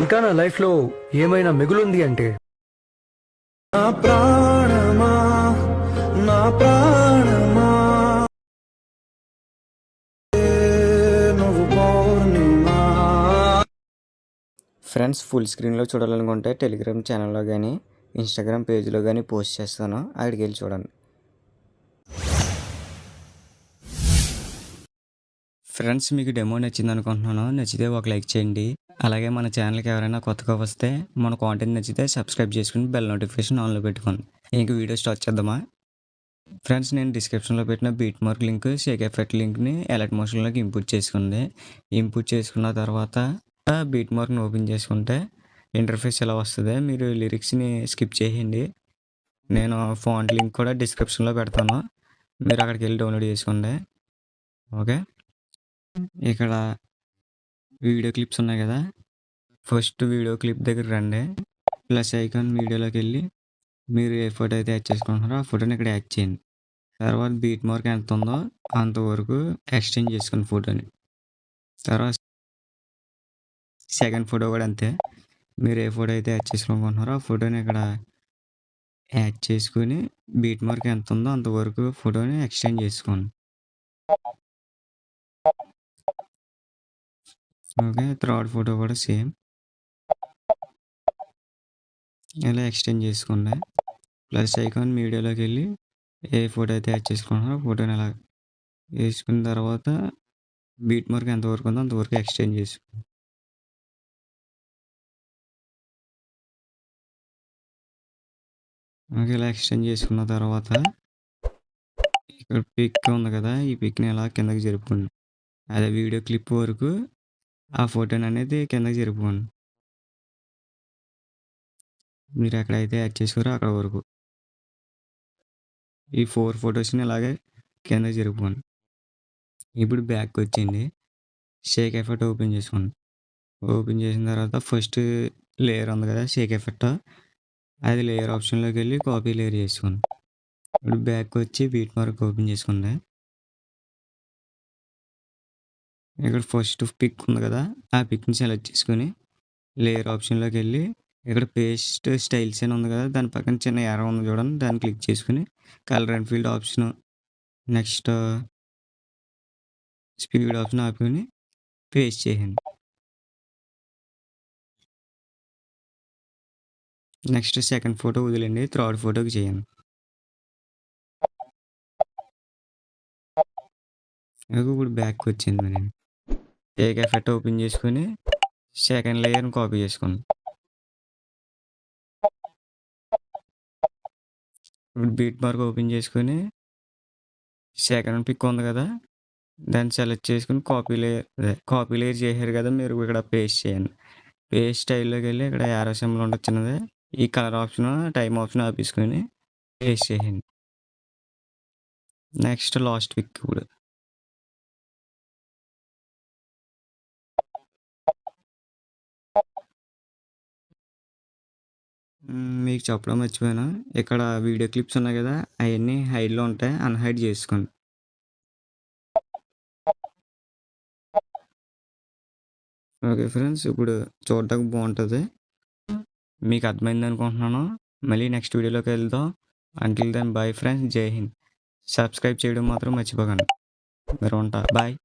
ఇంకా నా లైఫ్లో ఏమైనా మిగులుంది అంటే నా ప్రాణమా నా ప్రాణమా నువ్వు పౌర్ణిమా. ఫ్రెండ్స్, ఫుల్ స్క్రీన్లో చూడాలనుకుంటే టెలిగ్రామ్ ఛానల్లో కానీ ఇన్స్టాగ్రామ్ పేజ్లో కానీ పోస్ట్ చేస్తాను, అక్కడికి వెళ్ళి చూడండి. ఫ్రెండ్స్, మీకు డెమో నచ్చింది అనుకుంటున్నాను. నచ్చితే ఒక లైక్ చేయండి. అలాగే మన ఛానల్కి ఎవరైనా కొత్తగా వస్తే మన కాంటెంట్ నచ్చితే సబ్స్క్రైబ్ చేసుకుని బెల్ నోటిఫికేషన్ ఆన్లో పెట్టుకోండి. ఇంక వీడియో స్టార్ట్ చేద్దామా? ఫ్రెండ్స్, నేను డిస్క్రిప్షన్లో పెట్టిన beat mark link, Sheikh effect లింక్ని ఎలర్ట్ మోషన్లోకి ఇంపుట్ చేసుకుంది. ఇంపుట్ చేసుకున్న తర్వాత బీట్ మార్క్ని ఓపెన్ చేసుకుంటే ఇంటర్ఫేస్ ఎలా వస్తుంది. మీరు లిరిక్స్ని స్కిప్ చేయండి. నేను ఫాంట్ లింక్ కూడా డిస్క్రిప్షన్లో పెడతాను, మీరు అక్కడికి వెళ్ళి డౌన్లోడ్ చేసుకోండి. ఓకే, ఇక్కడ వీడియో క్లిప్స్ ఉన్నాయి కదా, ఫస్ట్ వీడియో క్లిప్ దగ్గర రండి. ప్లస్ ఐకాన్ వీడియోలోకి వెళ్ళి మీరు ఏ ఫోటో అయితే యాడ్ చేసుకుంటున్నారో ఆ ఫోటోని ఇక్కడ యాడ్ చేయండి. తర్వాత బీట్ మార్క్ ఎంత ఉందో అంతవరకు ఎక్స్టెండ్ చేసుకోండి ఫోటోని. తర్వాత సెకండ్ ఫోటో కూడా అంతే, మీరు ఏ ఫోటో అయితే యాడ్ చేసుకోనుకుంటున్నారో ఆ ఫోటోని ఇక్కడ యాడ్ చేసుకుని బీట్ మార్క్ ఎంత ఉందో అంతవరకు ఫోటోని ఎక్స్టెండ్ చేసుకోండి. ఓకే, థర్డ్ ఫోటో కూడా సేమ్ ఇలా ఎక్స్టెండ్ చేసుకోండి. ప్లస్ ఐకాన్ వీడియోలోకి వెళ్ళి ఏ ఫోటో అయితే యాడ్ చేసుకుంటున్నారో ఫోటోని అలా వేసుకున్న తర్వాత బీట్ మార్క్ ఎంతవరకు ఉందో అంతవరకు ఎక్స్టెండ్ చేసుకోండి. ఓకే, ఇలా ఎక్స్టెండ్ చేసుకున్న తర్వాత ఇక్కడ పిక్ ఉంది కదా, ఈ పిక్ని ఇలా కిందకి జరుపుకోండి. అదే వీడియో క్లిప్ వరకు ఆ ఫోటోని అనేది కిందకి జరుపుకోండి. మీరు ఎక్కడైతే యాడ్ చేసారో అక్కడ వరకు ఈ 4 ఫొటోస్ని ఇలాగే కిందకి జరుపుకోండి. ఇప్పుడు బ్యాక్ వచ్చేయండి, షేక్ ఎఫెక్ట్ ఓపెన్ చేసుకోండి. ఓపెన్ చేసిన తర్వాత ఫస్ట్ లేయర్ ఉంది కదా షేక్ ఎఫెక్ట్, అది లేయర్ ఆప్షన్లోకి వెళ్ళి కాపీ లేయర్ చేసుకోండి. ఇప్పుడు బ్యాక్ వచ్చి బీట్ మార్క్ ఓపెన్ చేసుకోండి. ఇక్కడ ఫస్ట్ పిక్ ఉంది కదా, ఆ పిక్ని సెలెక్ట్ చేసుకొని లేయర్ ఆప్షన్లోకి వెళ్ళి ఇక్కడ పేస్ట్ స్టైల్స్ అని ఉంది కదా, దాని పక్కన చిన్న యారో ఉంది చూడండి, దాన్ని క్లిక్ చేసుకుని colour and field option, next speed option ఆపుకొని పేస్ట్ చేయండి. నెక్స్ట్ సెకండ్ ఫోటో వదిలేండి, థర్డ్ ఫోటోకి చేయండి. ఇప్పుడు బ్యాక్ వచ్చింది. నేను టేక్ ఎఫెక్ట్ ఓపెన్ చేసుకొని సెకండ్ లేయర్ని కాపీ చేసుకోండి. ఇప్పుడు బీట్ మార్క్ ఓపెన్ చేసుకొని సెకండ్ పిక్ ఉంది కదా, దాన్ని సెలెక్ట్ చేసుకుని కాపీ లేయర్ చేశారు కదా, మీరు ఇక్కడ పేస్ట్ చేయండి. పేస్ట్ స్టైల్లోకి వెళ్ళి ఇక్కడ యారో సింబల్ ఉంటుంది చిన్నది, ఈ కలర్ ఆప్షన్ టైం ఆప్షన్ ఆపేసుకొని పేస్ట్ చేయండి. నెక్స్ట్ లాస్ట్ పిక్ ఇప్పుడు మీకు చెప్పడం మర్చిపోయాను, ఇక్కడ వీడియో క్లిప్స్ ఉన్నాయి కదా, అవన్నీ హైడ్లో ఉంటాయి, అన్హైడ్ చేసుకోండి. ఓకే ఫ్రెండ్స్, ఇప్పుడు చూడటానికి బాగుంటుంది, మీకు అర్థమైంది అనుకుంటున్నాను. మళ్ళీ నెక్స్ట్ వీడియోలోకి వెళ్దాం. అంటిల్ దెన్ బాయ్ ఫ్రెండ్స్, జై హింద్. సబ్స్క్రైబ్ చేయడం మాత్రం మర్చిపోకండి. మీరు ఉంటా, బాయ్.